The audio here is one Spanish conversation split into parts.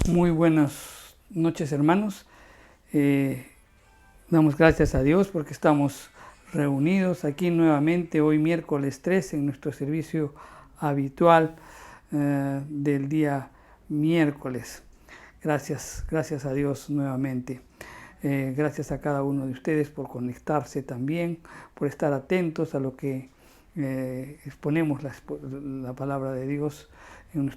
Muy buenas noches, hermanos. Damos gracias a Dios porque estamos reunidos aquí nuevamente hoy miércoles 3 en nuestro servicio habitual del día miércoles. Gracias a Dios nuevamente. Gracias a cada uno de ustedes por conectarse también, por estar atentos a lo que exponemos la palabra de Dios en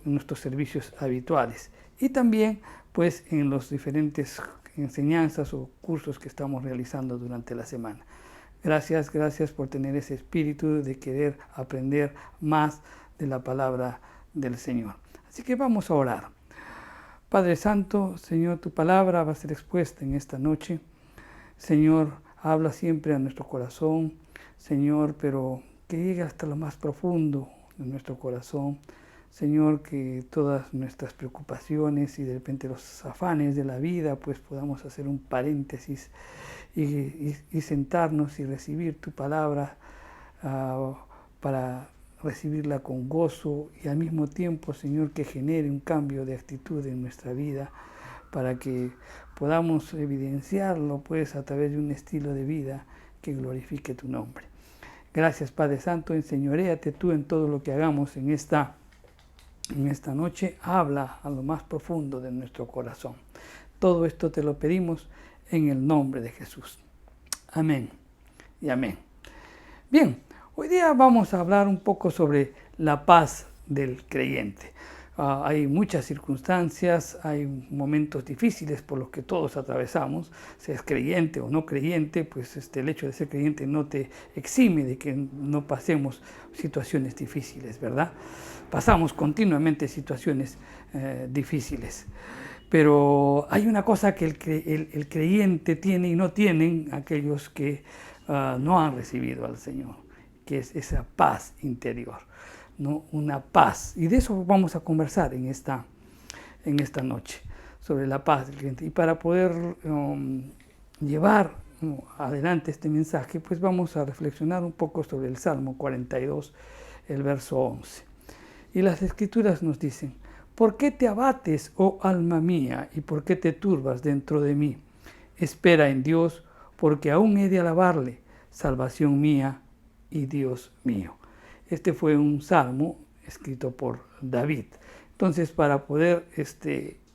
nuestros servicios habituales y también pues en los diferentes enseñanzas o cursos que estamos realizando durante la semana. Gracias por tener ese espíritu de querer aprender más de la palabra del Señor. Así que vamos a orar. Padre Santo, Señor, tu palabra va a ser expuesta en esta noche. Señor, habla siempre a nuestro corazón, Señor, pero que llegue hasta lo más profundo de nuestro corazón. Señor, que todas nuestras preocupaciones y de repente los afanes de la vida, pues podamos hacer un paréntesis y sentarnos y recibir tu palabra para recibirla con gozo y al mismo tiempo, Señor, que genere un cambio de actitud en nuestra vida para que podamos evidenciarlo pues a través de un estilo de vida que glorifique tu nombre. Gracias, Padre Santo, enseñoréate tú en todo lo que hagamos en esta noche. Habla a lo más profundo de nuestro corazón. Todo esto te lo pedimos en el nombre de Jesús. Amén y amén. Bien, hoy día vamos a hablar un poco sobre la paz del creyente. Hay muchas circunstancias, hay momentos difíciles por los que todos atravesamos, seas creyente o no creyente, pues el hecho de ser creyente no te exime de que no pasemos situaciones difíciles, ¿verdad? Pasamos continuamente situaciones difíciles. Pero hay una cosa que el creyente tiene y no tienen aquellos que no han recibido al Señor, que es esa paz interior, ¿no? Una paz. Y de eso vamos a conversar en esta noche, sobre la paz del creyente. Y para poder llevar adelante este mensaje, pues vamos a reflexionar un poco sobre el Salmo 42, el verso 11. Y las Escrituras nos dicen: ¿por qué te abates, oh alma mía, y por qué te turbas dentro de mí? Espera en Dios, porque aún he de alabarle, salvación mía y Dios mío. Este fue un salmo escrito por David. Entonces, para poder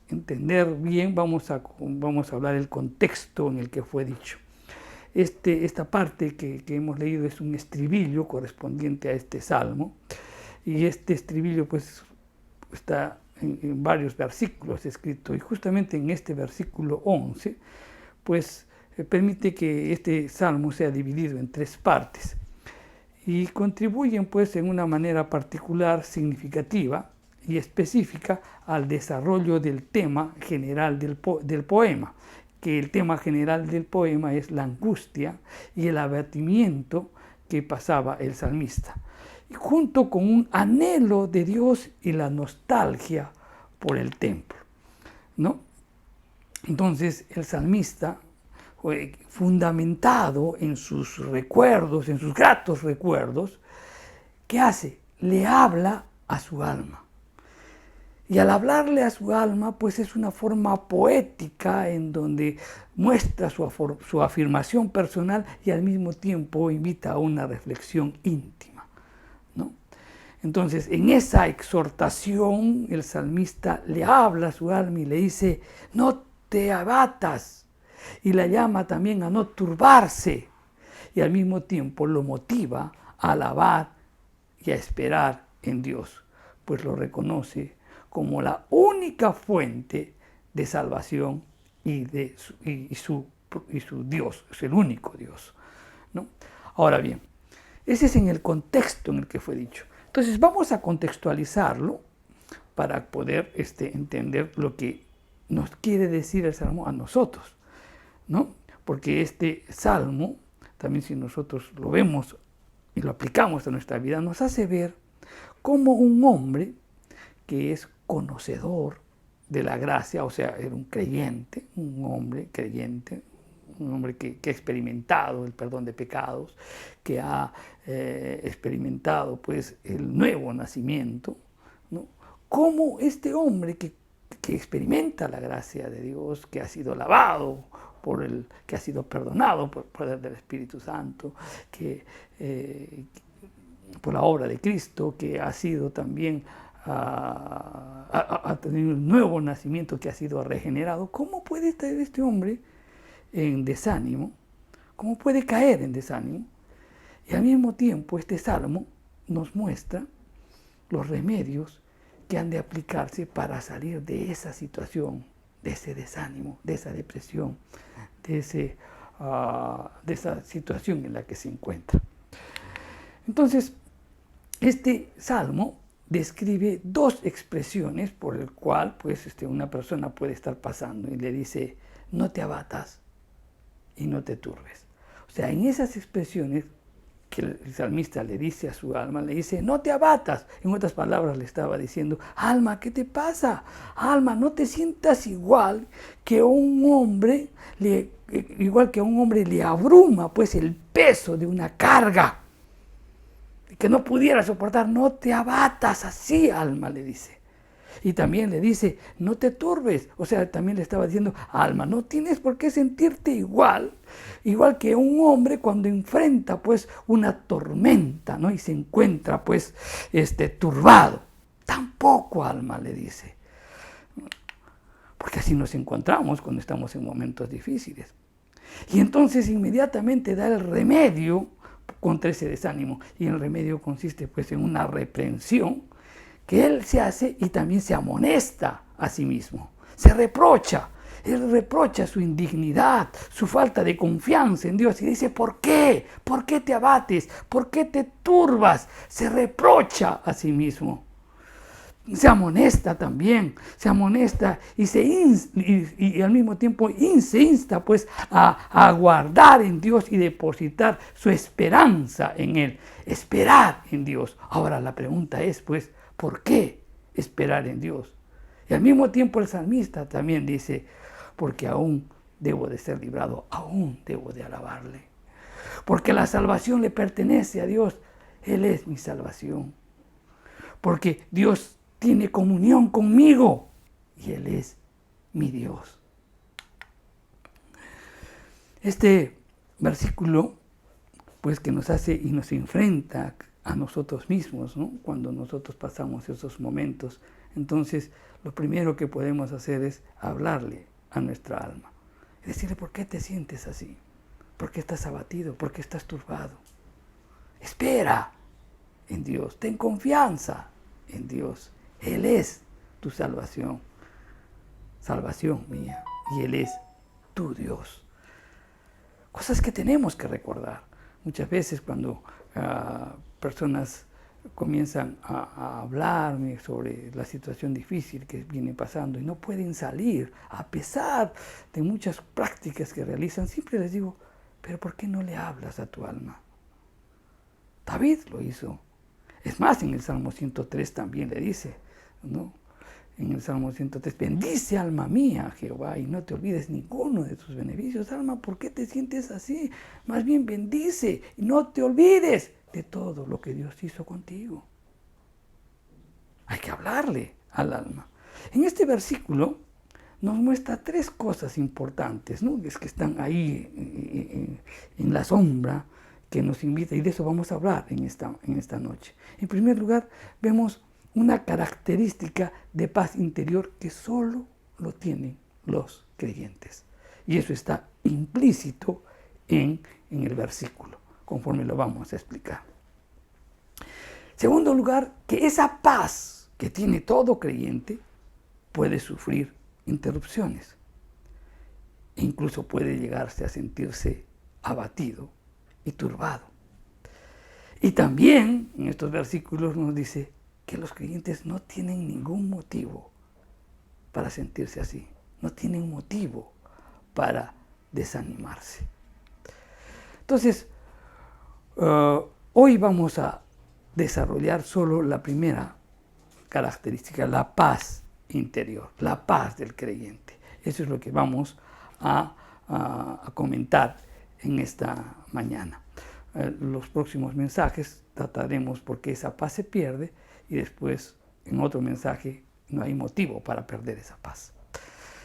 entender bien, vamos a hablar del contexto en el que fue dicho. Esta parte que hemos leído es un estribillo correspondiente a este salmo, y este estribillo pues está en varios versículos escrito, y justamente en este versículo 11 pues permite que este salmo sea dividido en tres partes y contribuyen pues en una manera particular, significativa y específica al desarrollo del tema general del poema, que el tema general del poema es la angustia y el abatimiento que pasaba el salmista, y junto con un anhelo de Dios y la nostalgia por el templo, ¿no? Entonces el salmista, fundamentado en sus recuerdos, en sus gratos recuerdos, ¿qué hace? Le habla a su alma. Y al hablarle a su alma, pues es una forma poética en donde muestra su afirmación personal y al mismo tiempo invita a una reflexión íntima, ¿no? Entonces, en esa exhortación, el salmista le habla a su alma y le dice: no te abatas, y la llama también a no turbarse, y al mismo tiempo lo motiva a alabar y a esperar en Dios, pues lo reconoce como la única fuente de salvación y su Dios, es el único Dios, ¿no? Ahora bien, ese es en el contexto en el que fue dicho. Entonces vamos a contextualizarlo para poder entender lo que nos quiere decir el Salmo a nosotros, ¿no? Porque este Salmo, también si nosotros lo vemos y lo aplicamos a nuestra vida, nos hace ver cómo un hombre que es conocedor de la gracia, o sea, era un creyente, un hombre creyente, un hombre que ha experimentado el perdón de pecados, que ha experimentado pues el nuevo nacimiento, ¿no? Cómo este hombre que que experimenta la gracia de Dios, que ha sido lavado que ha sido perdonado por el poder del Espíritu Santo, que por la obra de Cristo, que ha sido también ha tenido un nuevo nacimiento, que ha sido regenerado. ¿Cómo puede estar este hombre en desánimo? ¿Cómo puede caer en desánimo? Y al mismo tiempo este salmo nos muestra los remedios que han de aplicarse para salir de esa situación, de ese desánimo, de esa depresión, de esa situación en la que se encuentra. Entonces, este salmo describe dos expresiones por el cual pues, una persona puede estar pasando, y le dice: no te abatas y no te turbes. O sea, en esas expresiones que el salmista le dice a su alma, le dice: no te abatas. En otras palabras le estaba diciendo: alma, ¿qué te pasa? Alma, no te sientas igual que a un hombre le abruma pues el peso de una carga que no pudiera soportar. No te abatas así, alma, le dice. Y también le dice: no te turbes. O sea, también le estaba diciendo: alma, no tienes por qué sentirte igual que un hombre cuando enfrenta pues una tormenta, ¿no? Y se encuentra pues turbado. Tampoco, alma, le dice. Porque así nos encontramos cuando estamos en momentos difíciles. Y entonces inmediatamente da el remedio contra ese desánimo. Y el remedio consiste pues en una reprensión que él se hace, y también se amonesta a sí mismo, se reprocha. Él reprocha su indignidad, su falta de confianza en Dios, y dice: ¿por qué? ¿Por qué te abates? ¿Por qué te turbas? Se reprocha a sí mismo. Se amonesta también, se amonesta y al mismo tiempo se insta pues a guardar en Dios y depositar su esperanza en Él. Esperar en Dios. Ahora la pregunta es pues, ¿por qué esperar en Dios? Y al mismo tiempo el salmista también dice: porque aún debo de ser librado, aún debo de alabarle. Porque la salvación le pertenece a Dios, Él es mi salvación. Porque Dios tiene comunión conmigo y Él es mi Dios. Este versículo pues que nos hace y nos enfrenta a nosotros mismos, ¿no? Cuando nosotros pasamos esos momentos, entonces lo primero que podemos hacer es hablarle a nuestra alma y decirle: ¿por qué te sientes así? ¿Por qué estás abatido? ¿Por qué estás turbado? Espera en Dios, ten confianza en Dios. Él es tu salvación mía, y Él es tu Dios. Cosas que tenemos que recordar. Muchas veces cuando personas comienzan a hablarme sobre la situación difícil que viene pasando y no pueden salir, a pesar de muchas prácticas que realizan, siempre les digo: ¿pero por qué no le hablas a tu alma? David lo hizo. Es más, en el Salmo 103 también le dice, ¿no? En el Salmo 103: bendice, alma mía, a Jehová, y no te olvides ninguno de sus beneficios. Alma, ¿por qué te sientes así? Más bien bendice y no te olvides de todo lo que Dios hizo contigo. Hay que hablarle al alma. En este versículo nos muestra tres cosas importantes, ¿no? Es que están ahí en la sombra, que nos invita, y de eso vamos a hablar en esta noche. En primer lugar, vemos una característica de paz interior que solo lo tienen los creyentes. Y eso está implícito en el versículo, conforme lo vamos a explicar. Segundo lugar, que esa paz que tiene todo creyente puede sufrir interrupciones. E incluso puede llegarse a sentirse abatido y turbado. Y también en estos versículos nos dice que los creyentes no tienen ningún motivo para sentirse así, no tienen motivo para desanimarse. Entonces, hoy vamos a desarrollar solo la primera característica, la paz interior, la paz del creyente. Eso es lo que vamos a comentar en esta mañana. Los próximos mensajes trataremos por qué esa paz se pierde, y después en otro mensaje no hay motivo para perder esa paz.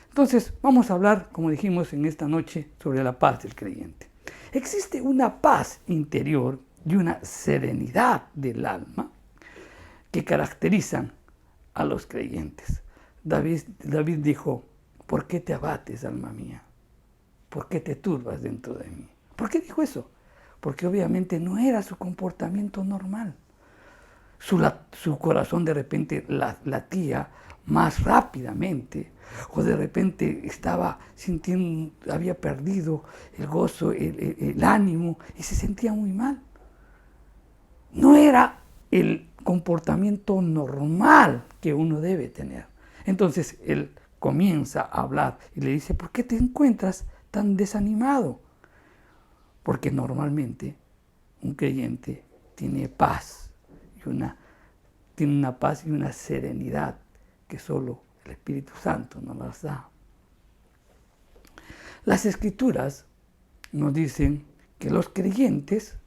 Entonces, vamos a hablar, como dijimos en esta noche, sobre la paz del creyente. Existe una paz interior y una serenidad del alma que caracterizan a los creyentes. David dijo, ¿por qué te abates, alma mía? ¿Por qué te turbas dentro de mí? ¿Por qué dijo eso? Porque obviamente no era su comportamiento normal. Su corazón de repente latía más rápidamente, o de repente estaba sintiendo, había perdido el gozo, el ánimo, y se sentía muy mal. No era el comportamiento normal que uno debe tener. Entonces él comienza a hablar y le dice, ¿por qué te encuentras tan desanimado? Porque normalmente un creyente tiene paz, tiene una paz y una serenidad que solo el Espíritu Santo nos las da. Las Escrituras nos dicen que los creyentes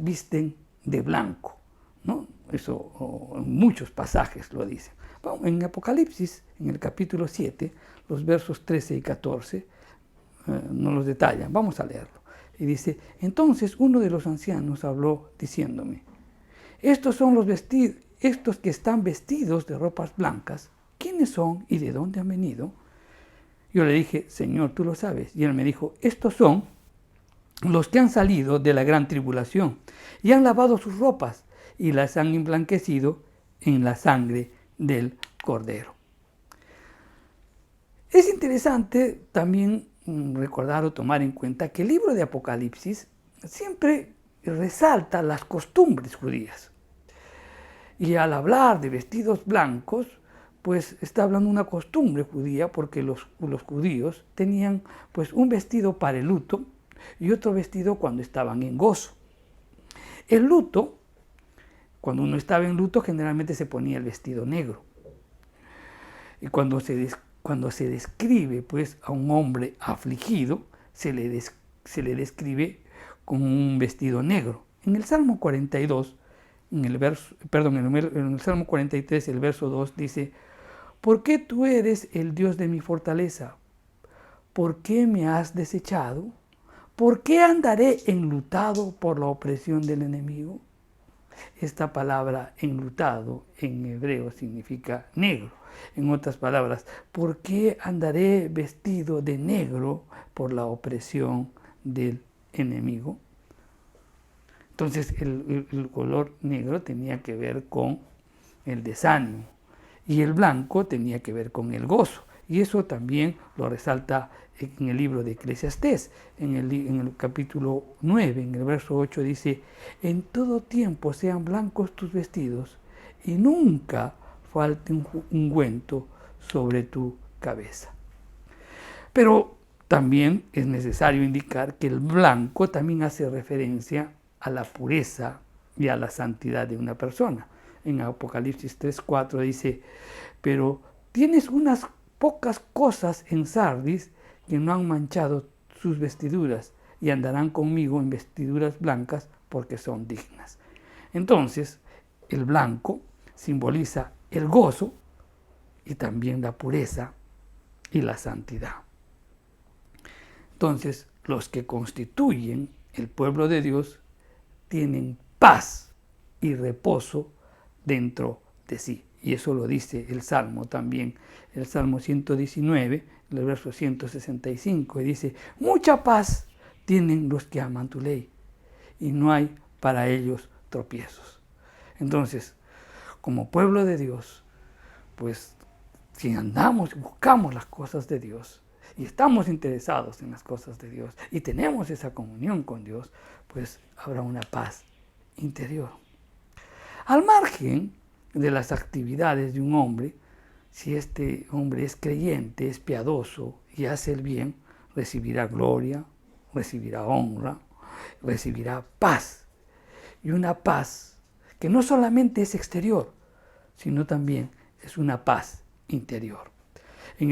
visten de blanco, ¿no? Eso en muchos pasajes lo dicen. En Apocalipsis, en el capítulo 7, los versos 13 y 14, nos los detallan. Vamos a leerlo. Y dice, entonces uno de los ancianos habló diciéndome, estos que están vestidos de ropas blancas, ¿quiénes son y de dónde han venido? Yo le dije, Señor, tú lo sabes. Y él me dijo, estos son los que han salido de la gran tribulación y han lavado sus ropas y las han emblanquecido en la sangre del Cordero. Es interesante también recordar o tomar en cuenta que el libro de Apocalipsis siempre resalta las costumbres judías. Y al hablar de vestidos blancos, pues está hablando una costumbre judía, porque los judíos tenían pues un vestido para el luto y otro vestido cuando estaban en gozo. El luto, cuando uno estaba en luto, generalmente se ponía el vestido negro. Y cuando se describe pues a un hombre afligido, se le describe con un vestido negro. En el Salmo 42, en el Salmo 43, el verso 2 dice, ¿por qué tú eres el Dios de mi fortaleza? ¿Por qué me has desechado? ¿Por qué andaré enlutado por la opresión del enemigo? Esta palabra enlutado en hebreo significa negro. En otras palabras, ¿por qué andaré vestido de negro por la opresión del enemigo? Entonces el color negro tenía que ver con el desánimo y el blanco tenía que ver con el gozo. Y eso también lo resalta en el libro de Eclesiastés, en el capítulo 9, en el verso 8 dice, en todo tiempo sean blancos tus vestidos y nunca falte un ungüento sobre tu cabeza. Pero también es necesario indicar que el blanco también hace referencia a la pureza y a la santidad de una persona. En Apocalipsis 3:4 dice, pero tienes unas pocas cosas en Sardis que no han manchado sus vestiduras y andarán conmigo en vestiduras blancas porque son dignas. Entonces, el blanco simboliza el gozo y también la pureza y la santidad. Entonces, los que constituyen el pueblo de Dios tienen paz y reposo dentro de sí. Y eso lo dice el Salmo también, el Salmo 119, el verso 165, y dice, mucha paz tienen los que aman tu ley, y no hay para ellos tropiezos. Entonces, como pueblo de Dios, pues si andamos y buscamos las cosas de Dios, y estamos interesados en las cosas de Dios, y tenemos esa comunión con Dios, pues habrá una paz interior. Al margen de las actividades de un hombre, si este hombre es creyente, es piadoso y hace el bien, recibirá gloria, recibirá honra, recibirá paz. Y una paz que no solamente es exterior, sino también es una paz interior. En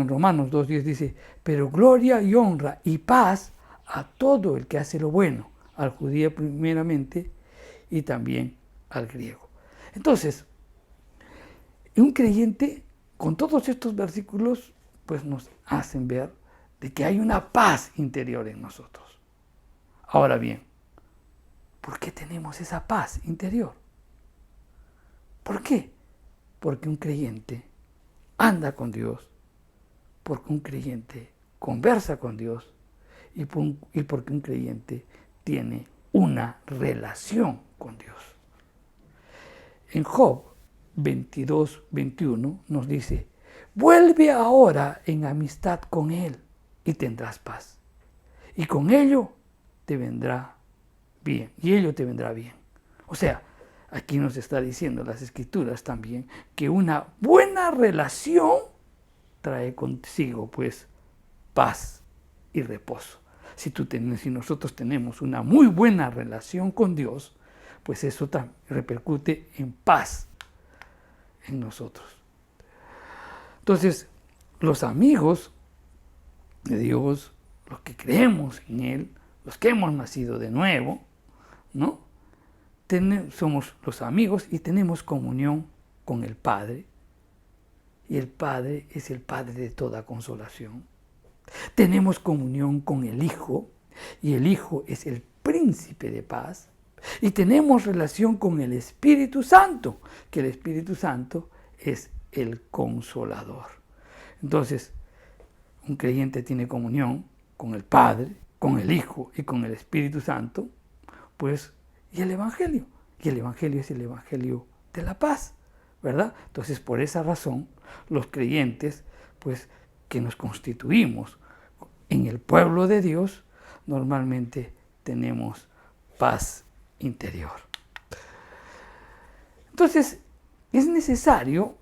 Romanos 2:10 dice, pero gloria y honra y paz a todo el que hace lo bueno, al judío primeramente y también al griego. Entonces, un creyente, con todos estos versículos, pues nos hacen ver de que hay una paz interior en nosotros. Ahora bien, ¿por qué tenemos esa paz interior? ¿Por qué? Porque un creyente anda con Dios, porque un creyente conversa con Dios y porque un creyente tiene una relación con Dios. En Job 22:21 nos dice: vuelve ahora en amistad con Él y tendrás paz, y con ello te vendrá bien, y ello te vendrá bien. O sea, aquí nos está diciendo las Escrituras también que una buena relación trae consigo, pues, paz y reposo. Si nosotros tenemos una muy buena relación con Dios, pues eso repercute en paz en nosotros. Entonces, los amigos de Dios, los que creemos en Él, los que hemos nacido de nuevo, ¿no? Somos los amigos y tenemos comunión con el Padre. Y el Padre es el Padre de toda consolación. Tenemos comunión con el Hijo, y el Hijo es el príncipe de paz. Y tenemos relación con el Espíritu Santo, que el Espíritu Santo es el Consolador. Entonces, un creyente tiene comunión con el Padre, con el Hijo y con el Espíritu Santo, pues, y el Evangelio. Y el Evangelio es el Evangelio de la paz, ¿verdad? Entonces, por esa razón, los creyentes, pues, que nos constituimos en el pueblo de Dios, normalmente tenemos paz interior. Entonces, es necesario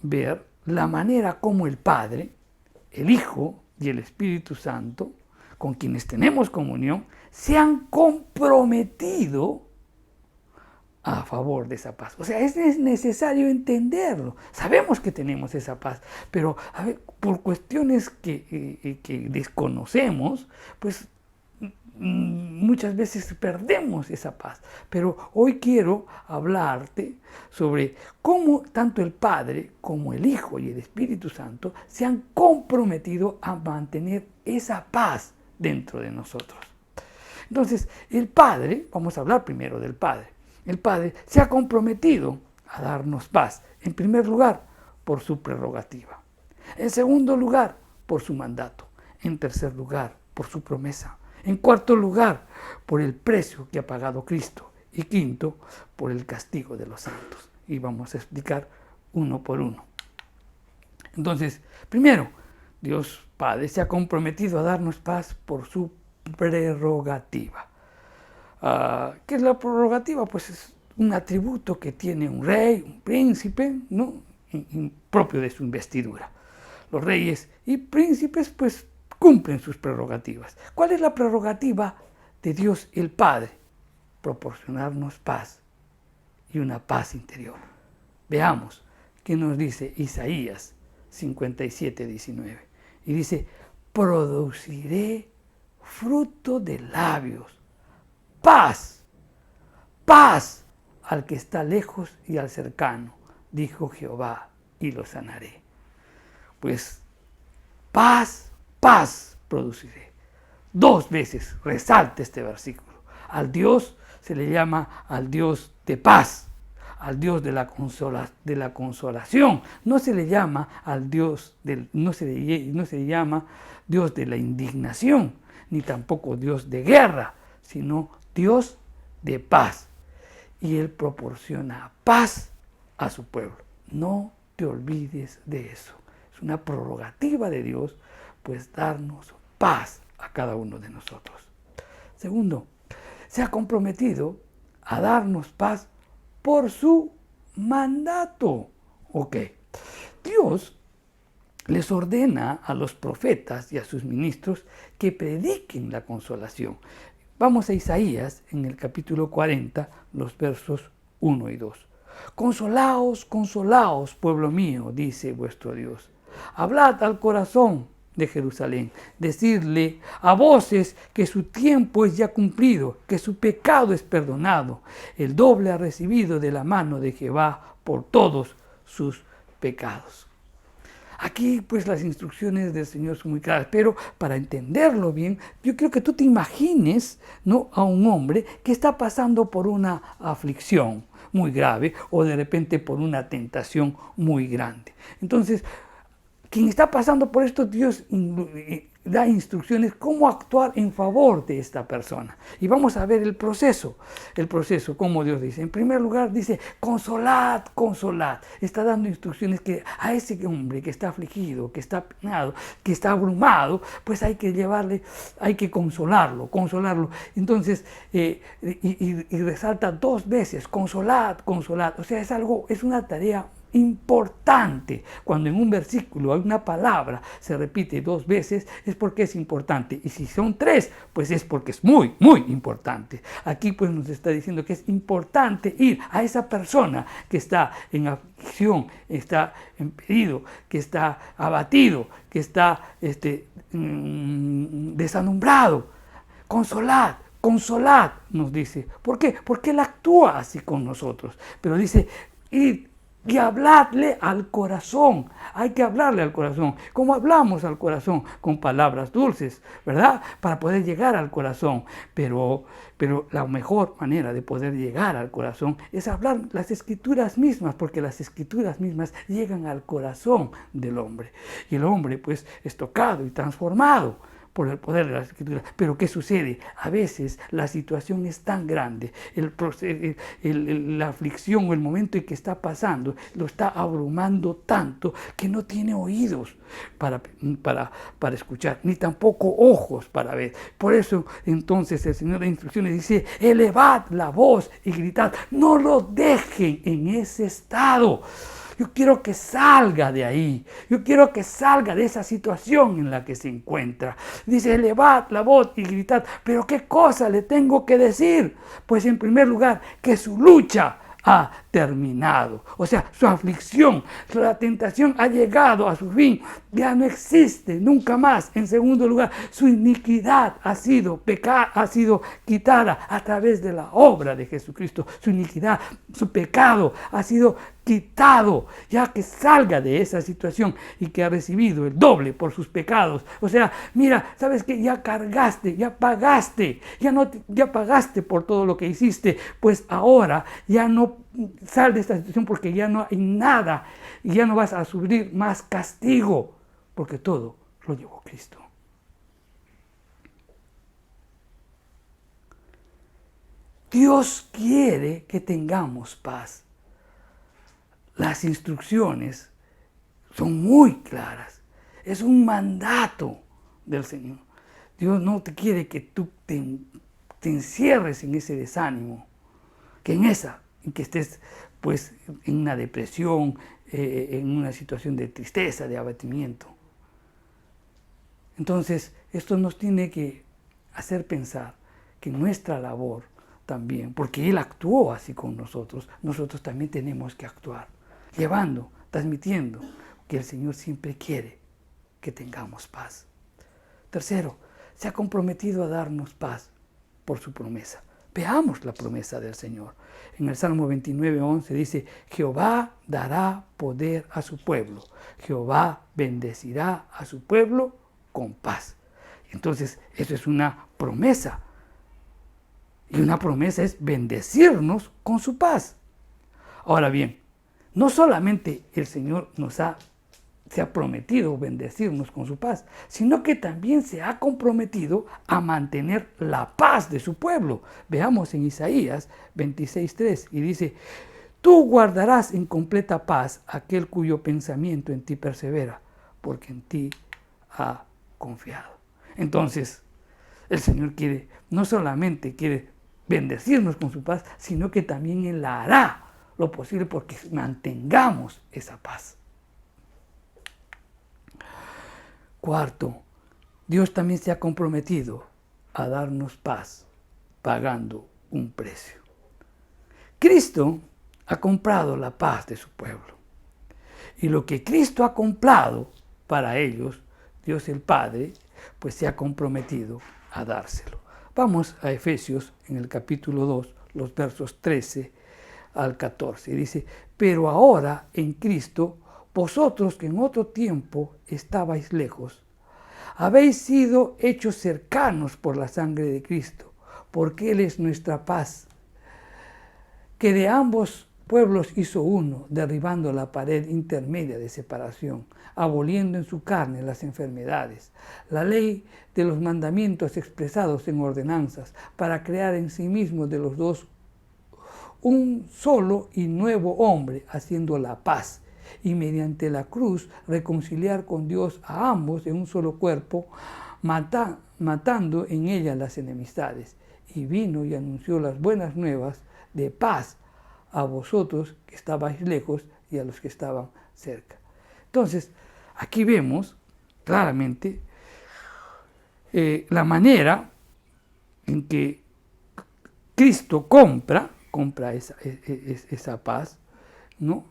ver la manera como el Padre, el Hijo y el Espíritu Santo, con quienes tenemos comunión, se han comprometido a favor de esa paz. O sea, es necesario entenderlo. Sabemos que tenemos esa paz, pero por cuestiones que desconocemos, pues muchas veces perdemos esa paz. Pero hoy quiero hablarte sobre cómo tanto el Padre como el Hijo y el Espíritu Santo se han comprometido a mantener esa paz dentro de nosotros. Entonces, el Padre, vamos a hablar primero del Padre. El Padre se ha comprometido a darnos paz, en primer lugar, por su prerrogativa. En segundo lugar, por su mandato. En tercer lugar, por su promesa. En cuarto lugar, por el precio que ha pagado Cristo. Y quinto, por el castigo de los santos. Y vamos a explicar uno por uno. Entonces, primero, Dios Padre se ha comprometido a darnos paz por su prerrogativa. ¿Qué es la prerrogativa? Pues es un atributo que tiene un rey, un príncipe, ¿no? Propio de su investidura. Los reyes y príncipes, pues, cumplen sus prerrogativas. ¿Cuál es la prerrogativa de Dios el Padre? Proporcionarnos paz y una paz interior. Veamos qué nos dice Isaías 57:19. Y dice: produciré fruto de labios, paz, paz al que está lejos y al cercano, dijo Jehová, y lo sanaré. Pues paz, paz produciré. 2 veces resalta este versículo. Al Dios se le llama al Dios de paz, al Dios de la consolación. No se le llama al Dios no se le llama Dios de la indignación, ni tampoco Dios de guerra, sino Dios de paz. Y Él proporciona paz a su pueblo. No te olvides de eso. Es una prerrogativa de Dios, pues darnos paz a cada uno de nosotros. Segundo, se ha comprometido a darnos paz por su mandato. ¿Ok? Dios les ordena a los profetas y a sus ministros que prediquen la consolación. Vamos a Isaías en el capítulo 40, los versos 1 y 2. Consolaos, consolaos, pueblo mío, dice vuestro Dios. Hablad al corazón de Jerusalén, decidle a voces que su tiempo es ya cumplido, que su pecado es perdonado, el doble ha recibido de la mano de Jehová por todos sus pecados. Aquí pues las instrucciones del Señor son muy claras, pero para entenderlo bien, yo quiero que tú te imagines, ¿no?, a un hombre que está pasando por una aflicción muy grave o de repente por una tentación muy grande. Entonces, quien está pasando por esto, Dios da instrucciones cómo actuar en favor de esta persona. Y vamos a ver el proceso, como Dios dice. En primer lugar dice, consolad, consolad. Está dando instrucciones que a ese hombre que está afligido, que está penado, que está abrumado, pues hay que llevarle, hay que consolarlo. Entonces, y resalta 2 veces, consolad, consolad. O sea, es una tarea importante. Cuando en un versículo hay una palabra se repite 2 veces, es porque es importante, y si son 3, pues es porque es muy, muy importante. Aquí pues nos está diciendo que es importante ir a esa persona que está en aflicción, está en peligro, que está abatido, que está desalumbrado. Consolad, consolad, nos dice. ¿Por qué? Porque Él actúa así con nosotros. Pero dice, y hablarle al corazón. Hay que hablarle al corazón. ¿Cómo hablamos al corazón? Con palabras dulces, ¿verdad? Para poder llegar al corazón. Pero la mejor manera de poder llegar al corazón es hablar las escrituras mismas, porque las escrituras mismas llegan al corazón del hombre. Y el hombre pues es tocado y transformado por el poder de las escrituras. Pero ¿qué sucede? A veces la situación es tan grande, la aflicción o el momento en que está pasando lo está abrumando tanto que no tiene oídos para escuchar, ni tampoco ojos para ver. Por eso entonces el Señor de instrucciones dice, elevad la voz y gritad, no lo dejen en ese estado. Yo quiero que salga de ahí. Yo quiero que salga de esa situación en la que se encuentra. Dice, elevad la voz y gritad. ¿Pero qué cosa le tengo que decir? Pues en primer lugar, que su lucha ha terminado. O sea, su aflicción, la tentación ha llegado a su fin. Ya no existe nunca más. En segundo lugar, su iniquidad ha sido quitada a través de la obra de Jesucristo. Su iniquidad, su pecado ha sido quitado, ya que salga de esa situación y que ha recibido el doble por sus pecados. O sea, mira, sabes que ya cargaste, ya pagaste, ya pagaste por todo lo que hiciste, pues ahora ya no sal de esta situación porque ya no hay nada y ya no vas a sufrir más castigo, porque todo lo llevó Cristo. Dios quiere que tengamos paz. Las instrucciones son muy claras. Es un mandato del Señor. Dios no te quiere que tú te encierres en ese desánimo, que estés pues en una depresión, en una situación de tristeza, de abatimiento. Entonces, esto nos tiene que hacer pensar que nuestra labor también, porque Él actuó así con nosotros también tenemos que actuar, llevando, transmitiendo que el Señor siempre quiere que tengamos paz. Tercero, se ha comprometido a darnos paz por su promesa. Veamos la promesa del Señor. En el Salmo 29:11 dice, Jehová dará poder a su pueblo. Jehová bendecirá a su pueblo con paz. Entonces, eso es una promesa. Y una promesa es bendecirnos con su paz. Ahora bien, no solamente el Señor se ha prometido bendecirnos con su paz, sino que también se ha comprometido a mantener la paz de su pueblo. Veamos en Isaías 26:3 y dice, tú guardarás en completa paz aquel cuyo pensamiento en ti persevera, porque en ti ha confiado. Entonces, el Señor no solamente quiere bendecirnos con su paz, sino que también Él hará lo posible porque mantengamos esa paz. Cuarto, Dios también se ha comprometido a darnos paz pagando un precio. Cristo ha comprado la paz de su pueblo. Y lo que Cristo ha comprado para ellos, Dios el Padre, pues se ha comprometido a dárselo. Vamos a Efesios en el capítulo 2, los versos 13 al 14. Y dice, pero ahora en Cristo vosotros que en otro tiempo estabais lejos, habéis sido hechos cercanos por la sangre de Cristo, porque Él es nuestra paz, que de ambos pueblos hizo uno, derribando la pared intermedia de separación, aboliendo en su carne las enfermedades, la ley de los mandamientos expresados en ordenanzas, para crear en sí mismo de los dos un solo y nuevo hombre, haciendo la paz, y mediante la cruz reconciliar con Dios a ambos en un solo cuerpo, matando en ella las enemistades. Y vino y anunció las buenas nuevas de paz a vosotros que estabais lejos y a los que estaban cerca. Entonces, aquí vemos claramente la manera en que Cristo compra esa paz, ¿no?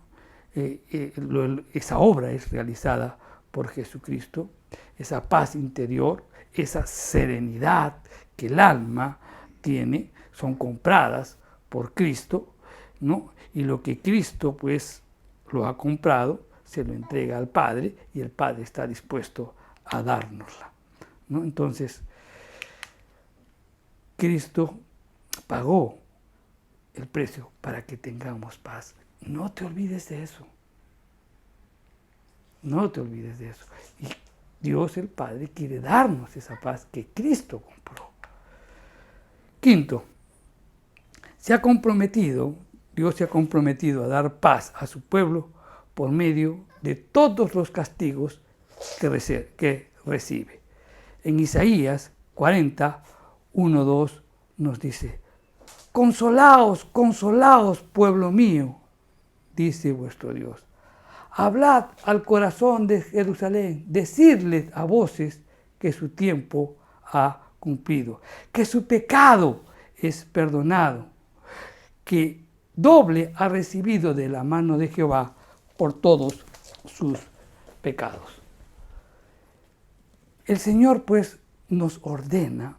Esa obra es realizada por Jesucristo, esa paz interior, esa serenidad que el alma tiene, son compradas por Cristo, ¿no? Y lo que Cristo pues lo ha comprado, se lo entrega al Padre y el Padre está dispuesto a dárnosla, ¿no? Entonces, Cristo pagó el precio para que tengamos paz. No te olvides de eso. No te olvides de eso. Y Dios el Padre quiere darnos esa paz que Cristo compró. Quinto, Dios se ha comprometido a dar paz a su pueblo por medio de todos los castigos que recibe. En Isaías 40, 1, 2 nos dice: consolaos, consolaos, pueblo mío, dice vuestro Dios. Hablad al corazón de Jerusalén, decidles a voces que su tiempo ha cumplido, que su pecado es perdonado, que doble ha recibido de la mano de Jehová por todos sus pecados. El Señor pues nos ordena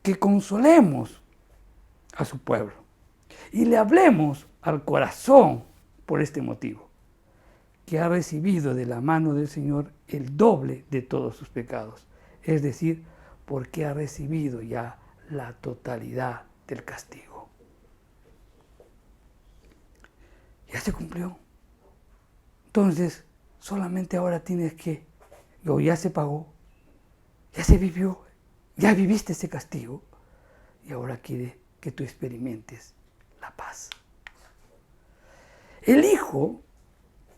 que consolemos a su pueblo y le hablemos al corazón por este motivo, que ha recibido de la mano del Señor el doble de todos sus pecados, es decir, porque ha recibido ya la totalidad del castigo. Ya se cumplió. Entonces, solamente ahora tienes que, o ya se pagó, ya se vivió, ya viviste ese castigo, y ahora quiere que tú experimentes la paz. El Hijo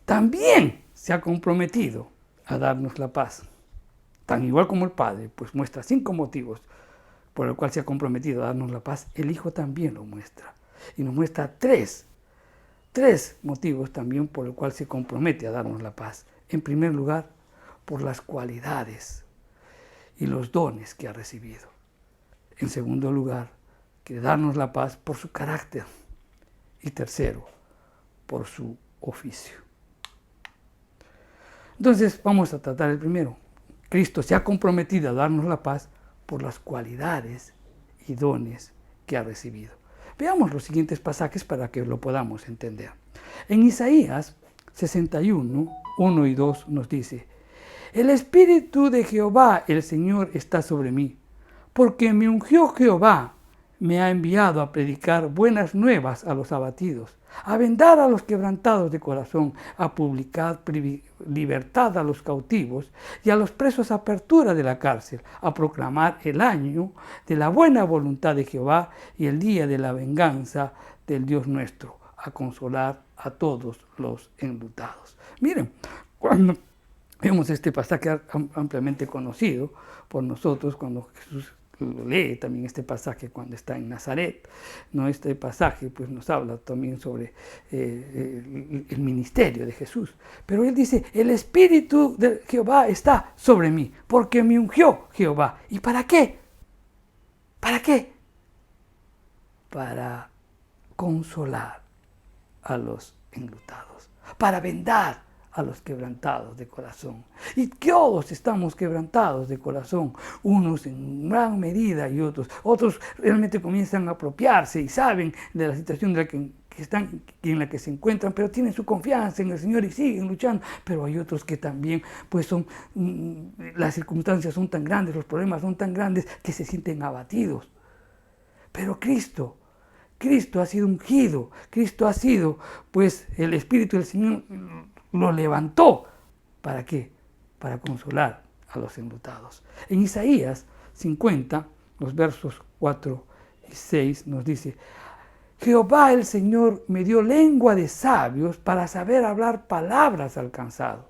también se ha comprometido a darnos la paz, tan igual como el Padre, pues muestra 5 motivos por el cual se ha comprometido a darnos la paz. El Hijo también lo muestra, y nos muestra tres motivos también por el cual se compromete a darnos la paz. En primer lugar, por las cualidades y los dones que ha recibido. En segundo lugar, quiere darnos la paz por su carácter. Y tercero, por su oficio. Entonces, vamos a tratar el primero. Cristo se ha comprometido a darnos la paz por las cualidades y dones que ha recibido. Veamos los siguientes pasajes para que lo podamos entender. En Isaías 61, 1 y 2 nos dice: el Espíritu de Jehová, el Señor, está sobre mí, porque me ungió Jehová, me ha enviado a predicar buenas nuevas a los abatidos, a vendar a los quebrantados de corazón, a publicar libertad a los cautivos y a los presos apertura de la cárcel, a proclamar el año de la buena voluntad de Jehová y el día de la venganza del Dios nuestro, a consolar a todos los enlutados. Miren, cuando vemos este pasaje ampliamente conocido por nosotros, cuando Jesús lee también este pasaje cuando está en Nazaret, ¿no? Este pasaje pues nos habla también sobre el ministerio de Jesús. Pero él dice: el Espíritu de Jehová está sobre mí, porque me ungió Jehová. ¿Y para qué? ¿Para qué? Para consolar a los enlutados, para vendar a los quebrantados de corazón. Y todos estamos quebrantados de corazón, unos en gran medida y otros realmente comienzan a apropiarse y saben de la situación en la que en la que se encuentran, pero tienen su confianza en el Señor y siguen luchando. Pero hay otros que también, pues las circunstancias son tan grandes, los problemas son tan grandes que se sienten abatidos. Pero Cristo ha sido ungido, Cristo ha sido, pues el Espíritu del Señor lo levantó. ¿Para qué? Para consolar a los enlutados. En Isaías 50, los versos 4 y 6 nos dice: Jehová el Señor me dio lengua de sabios para saber hablar palabras al cansado.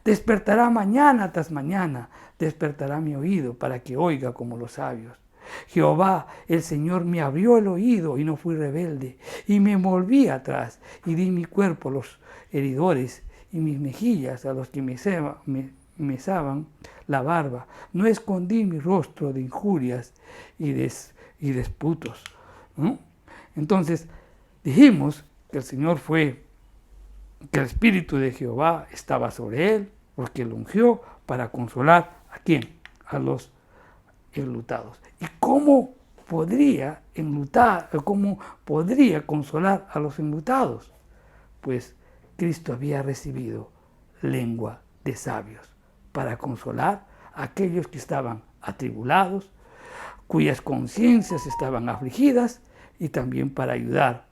Despertará mañana tras mañana, despertará mi oído para que oiga como los sabios. Jehová el Señor me abrió el oído y no fui rebelde, y me volví atrás y di mi cuerpo a los heridores y mis mejillas a los que mesaban la barba. No escondí mi rostro de injurias y disputos. ¿No? Entonces dijimos que el Señor que el Espíritu de Jehová estaba sobre él, porque lo ungió para consolar ¿a quién? A los enlutados. ¿Y cómo podría consolar a los enlutados? Pues Cristo había recibido lengua de sabios para consolar a aquellos que estaban atribulados, cuyas conciencias estaban afligidas, y también para ayudar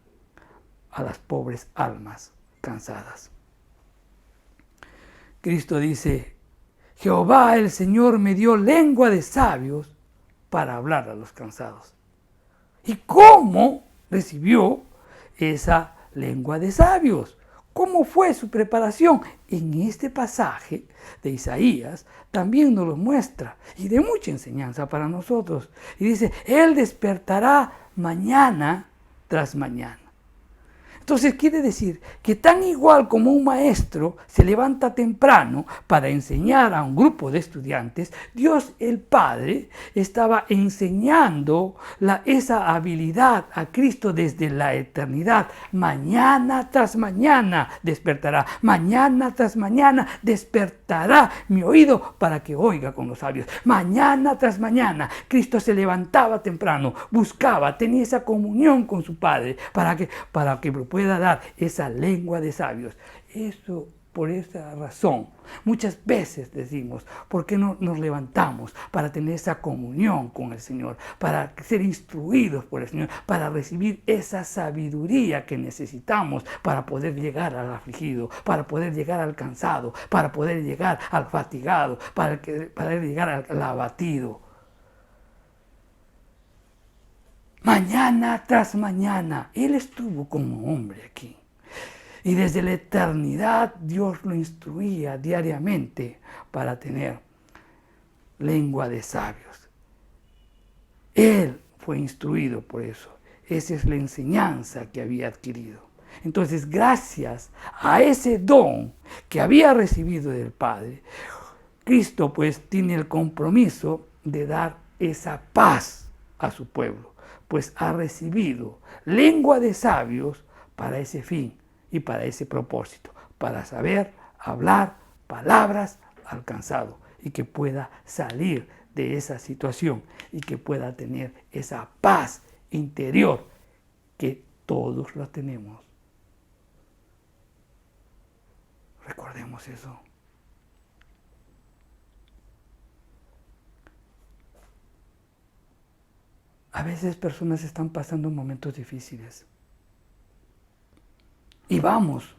a las pobres almas cansadas. Cristo dice: Jehová el Señor me dio lengua de sabios para hablar a los cansados. ¿Y cómo recibió esa lengua de sabios? ¿Cómo fue su preparación? En este pasaje de Isaías también nos lo muestra, y de mucha enseñanza para nosotros. Y dice: Él despertará mañana tras mañana. Entonces quiere decir que tan igual como un maestro se levanta temprano para enseñar a un grupo de estudiantes, Dios el Padre estaba enseñando esa habilidad a Cristo desde la eternidad. Mañana tras mañana despertará, mañana tras mañana despertará mi oído para que oiga con los sabios. Mañana tras mañana Cristo se levantaba temprano, buscaba, tenía esa comunión con su Padre para que pueda dar esa lengua de sabios. Eso, por esa razón, muchas veces decimos: ¿por qué no nos levantamos para tener esa comunión con el Señor, para ser instruidos por el Señor, para recibir esa sabiduría que necesitamos para poder llegar al afligido, para poder llegar al cansado, para poder llegar al fatigado, para poder llegar al abatido? Mañana tras mañana, Él estuvo como hombre aquí. Y desde la eternidad Dios lo instruía diariamente para tener lengua de sabios. Él fue instruido por eso. Esa es la enseñanza que había adquirido. Entonces, gracias a ese don que había recibido del Padre, Cristo pues tiene el compromiso de dar esa paz a su pueblo, pues ha recibido lengua de sabios para ese fin y para ese propósito, para saber hablar palabras al cansado y que pueda salir de esa situación y que pueda tener esa paz interior que todos la tenemos. Recordemos eso. A veces personas están pasando momentos difíciles y vamos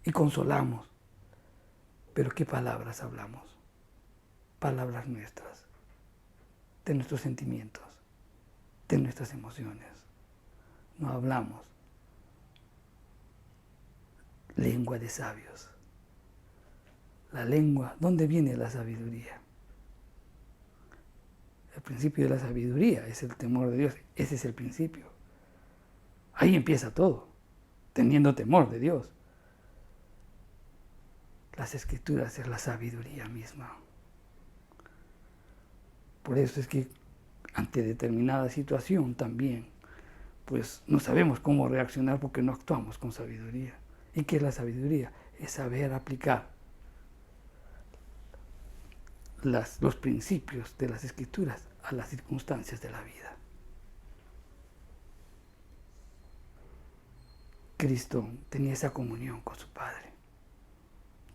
y consolamos, pero ¿qué palabras hablamos? Palabras nuestras, de nuestros sentimientos, de nuestras emociones. No hablamos lengua de sabios. La lengua, ¿dónde viene la sabiduría? El principio de la sabiduría es el temor de Dios. Ese es el principio. Ahí empieza todo, teniendo temor de Dios. Las Escrituras es la sabiduría misma. Por eso es que ante determinada situación también, pues no sabemos cómo reaccionar porque no actuamos con sabiduría. ¿Y qué es la sabiduría? Es saber aplicar los principios de las Escrituras a las circunstancias de la vida. Cristo tenía esa comunión con su Padre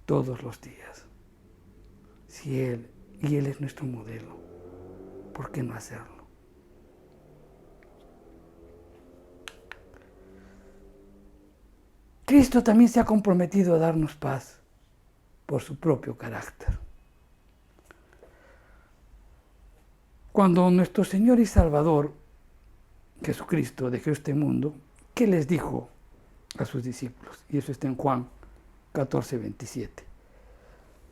todos los días. Si Él es nuestro modelo, ¿por qué no hacerlo? Cristo también se ha comprometido a darnos paz por su propio carácter. Cuando nuestro Señor y Salvador, Jesucristo, dejó este mundo, ¿qué les dijo a sus discípulos? Y eso está en Juan 14, 27.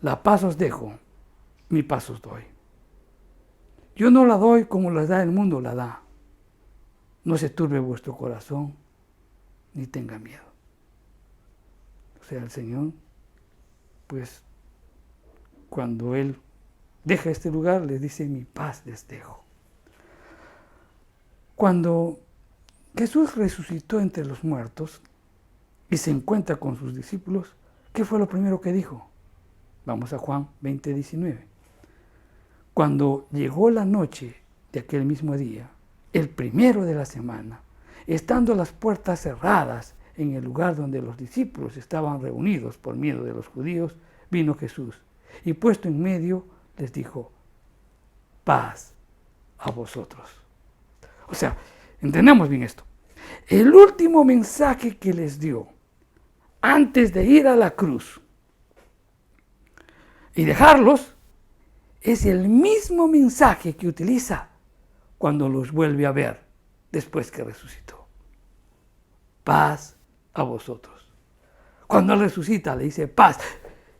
La paz os dejo, mi paz os doy. Yo no la doy como la da el mundo, la da. No se turbe vuestro corazón, ni tenga miedo. O sea, el Señor, pues, cuando Él deja este lugar, les dice, mi paz les dejo. Cuando Jesús resucitó entre los muertos y se encuentra con sus discípulos, ¿qué fue lo primero que dijo? Vamos a Juan 20, 19. Cuando llegó la noche de aquel mismo día, el primero de la semana, estando las puertas cerradas en el lugar donde los discípulos estaban reunidos por miedo de los judíos, vino Jesús y puesto en medio les dijo, paz a vosotros. O sea, entendemos bien esto. El último mensaje que les dio antes de ir a la cruz y dejarlos es el mismo mensaje que utiliza cuando los vuelve a ver después que resucitó. Paz a vosotros. Cuando Él resucita le dice paz.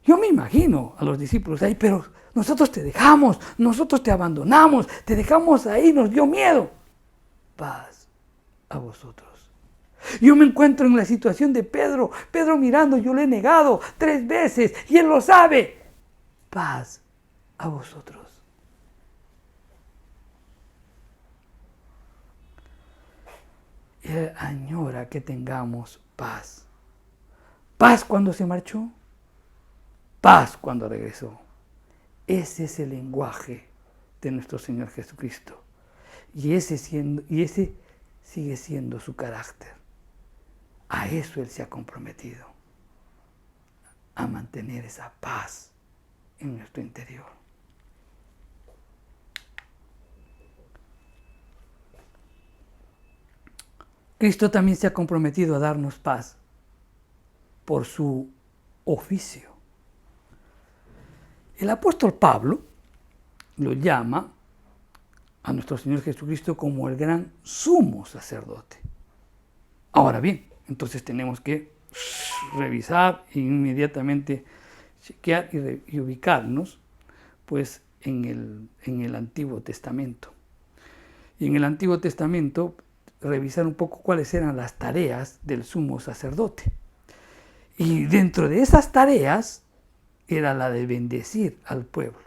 Yo me imagino a los discípulos ahí, pero nosotros te dejamos, nosotros te abandonamos, te dejamos ahí, nos dio miedo. Paz a vosotros. Yo me encuentro en la situación de Pedro. Pedro mirando, yo le he negado 3 veces y Él lo sabe. Paz a vosotros. Él añora que tengamos paz. Paz cuando se marchó, paz cuando regresó. Ese es el lenguaje de nuestro Señor Jesucristo. Y ese sigue siendo su carácter. A eso Él se ha comprometido, a mantener esa paz en nuestro interior. Cristo también se ha comprometido a darnos paz por su oficio. El apóstol Pablo lo llama a nuestro Señor Jesucristo como el gran sumo sacerdote. Ahora bien, entonces tenemos que revisar e inmediatamente chequear y ubicarnos pues en el Antiguo Testamento. Y en el Antiguo Testamento revisar un poco cuáles eran las tareas del sumo sacerdote. Y dentro de esas tareas era la de bendecir al pueblo.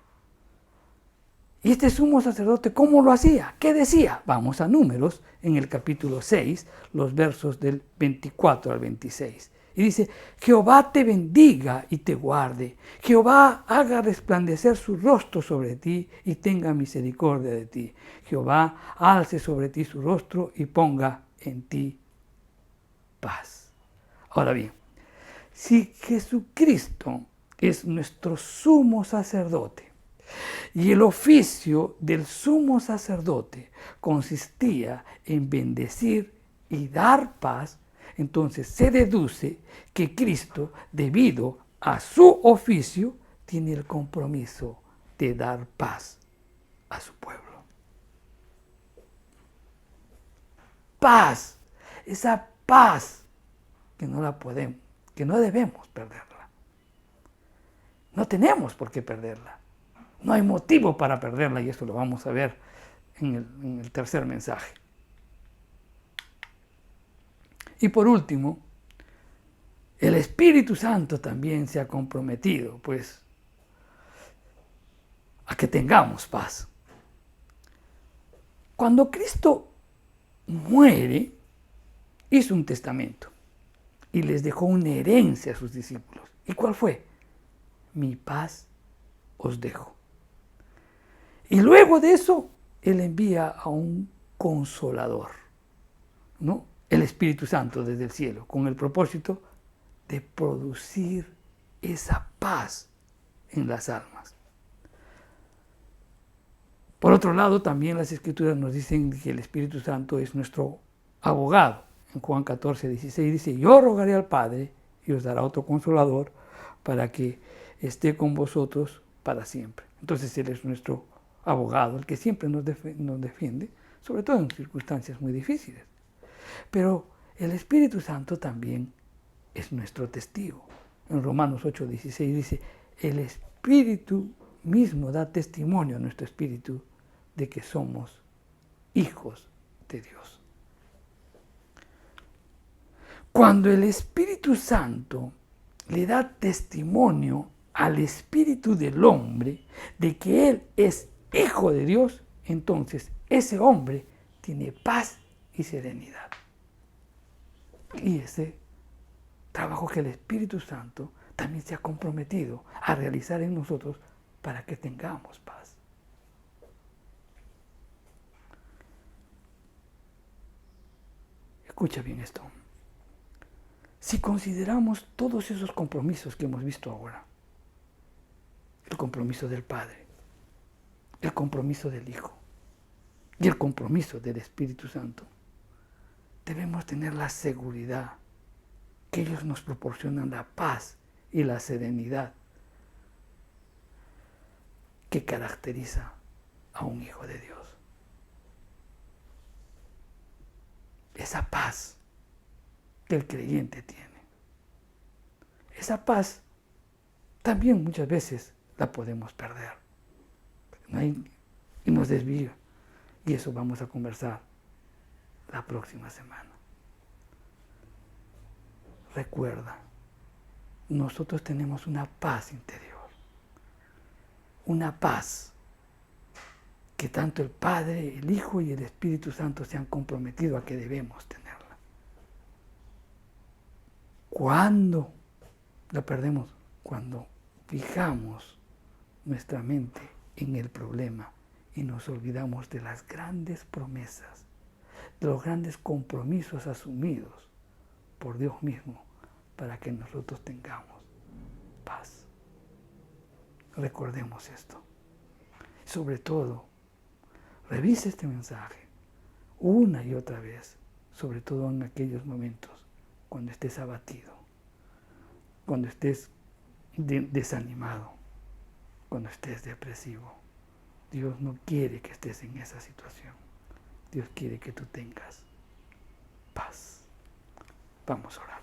¿Y este sumo sacerdote cómo lo hacía? ¿Qué decía? Vamos a Números, en el capítulo 6, los versos del 24 al 26. Y dice, Jehová te bendiga y te guarde. Jehová haga resplandecer su rostro sobre ti y tenga misericordia de ti. Jehová alce sobre ti su rostro y ponga en ti paz. Ahora bien, si Jesucristo es nuestro sumo sacerdote, y el oficio del sumo sacerdote consistía en bendecir y dar paz, entonces se deduce que Cristo, debido a su oficio, tiene el compromiso de dar paz a su pueblo. Paz, esa paz que no la podemos, que no debemos perderla. No tenemos por qué perderla. No hay motivo para perderla y esto lo vamos a ver en el tercer mensaje. Y por último, el Espíritu Santo también se ha comprometido, pues, a que tengamos paz. Cuando Cristo muere, hizo un testamento y les dejó una herencia a sus discípulos. ¿Y cuál fue? Mi paz os dejo. Y luego de eso, Él envía a un consolador, ¿no? el Espíritu Santo desde el cielo, con el propósito de producir esa paz en las almas. Por otro lado, también las Escrituras nos dicen que el Espíritu Santo es nuestro abogado. En Juan 14, 16 dice, yo rogaré al Padre y os dará otro consolador para que esté con vosotros para siempre. Entonces Él es nuestro abogado, el que siempre nos defiende, sobre todo en circunstancias muy difíciles. Pero el Espíritu Santo también es nuestro testigo. En Romanos 8, 16 dice, el Espíritu mismo da testimonio a nuestro espíritu de que somos hijos de Dios. Cuando el Espíritu Santo le da testimonio al espíritu del hombre de que él es hijo de Dios, entonces ese hombre tiene paz y serenidad. Y ese trabajo que el Espíritu Santo también se ha comprometido a realizar en nosotros para que tengamos paz. Escucha bien esto. Si consideramos todos esos compromisos que hemos visto ahora, el compromiso del Padre, el compromiso del Hijo y el compromiso del Espíritu Santo, debemos tener la seguridad que ellos nos proporcionan la paz y la serenidad que caracteriza a un hijo de Dios. Esa paz que el creyente tiene. Esa paz también muchas veces la podemos perder. Y nos desvía. Y eso vamos a conversar la próxima semana. Recuerda, nosotros tenemos una paz interior. Una paz que tanto el Padre, el Hijo y el Espíritu Santo se han comprometido a que debemos tenerla. ¿Cuándo la perdemos? Cuando fijamos nuestra mente en el problema y nos olvidamos de las grandes promesas, de los grandes compromisos asumidos por Dios mismo para que nosotros tengamos paz. Recordemos esto. Sobre todo, revise este mensaje una y otra vez, sobre todo en aquellos momentos cuando estés abatido, cuando estés desanimado, cuando estés depresivo. Dios no quiere que estés en esa situación. Dios quiere que tú tengas paz. Vamos a orar.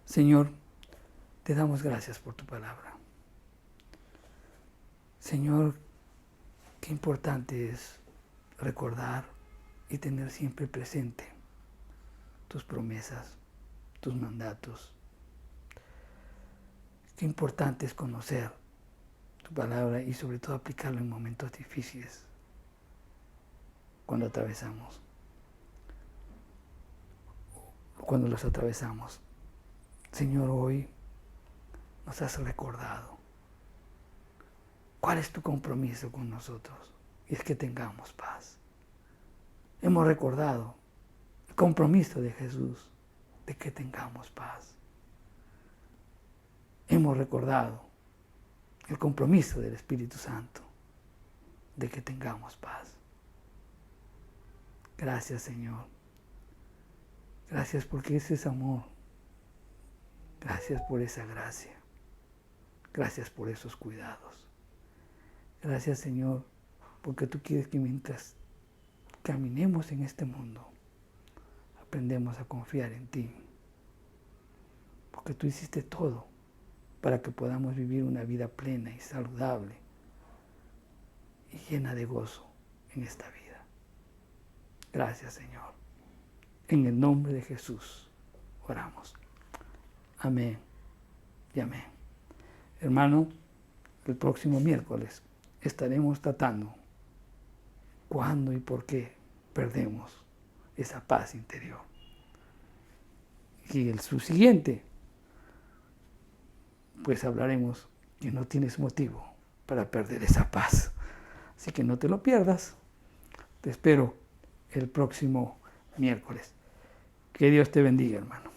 Señor, te damos gracias por tu palabra. Señor, qué importante es recordar y tener siempre presente tus promesas, tus mandatos. Qué importante es conocer tu palabra y sobre todo aplicarlo en momentos difíciles, cuando los atravesamos. Señor, hoy nos has recordado cuál es tu compromiso con nosotros, y es que tengamos paz. Hemos recordado el compromiso de Jesús de que tengamos paz. Hemos recordado el compromiso del Espíritu Santo de que tengamos paz. Gracias, Señor. Gracias porque ese es amor. Gracias por esa gracia. Gracias por esos cuidados. Gracias, Señor, porque tú quieres que mientras caminemos en este mundo, aprendemos a confiar en ti. Porque tú hiciste todo para que podamos vivir una vida plena y saludable y llena de gozo en esta vida. Gracias, Señor. En el nombre de Jesús oramos. Amén y amén. Hermano, el próximo miércoles estaremos tratando cuándo y por qué perdemos esa paz interior. Y el subsiguiente, pues hablaremos que no tienes motivo para perder esa paz. Así que no te lo pierdas. Te espero el próximo miércoles. Que Dios te bendiga, hermano.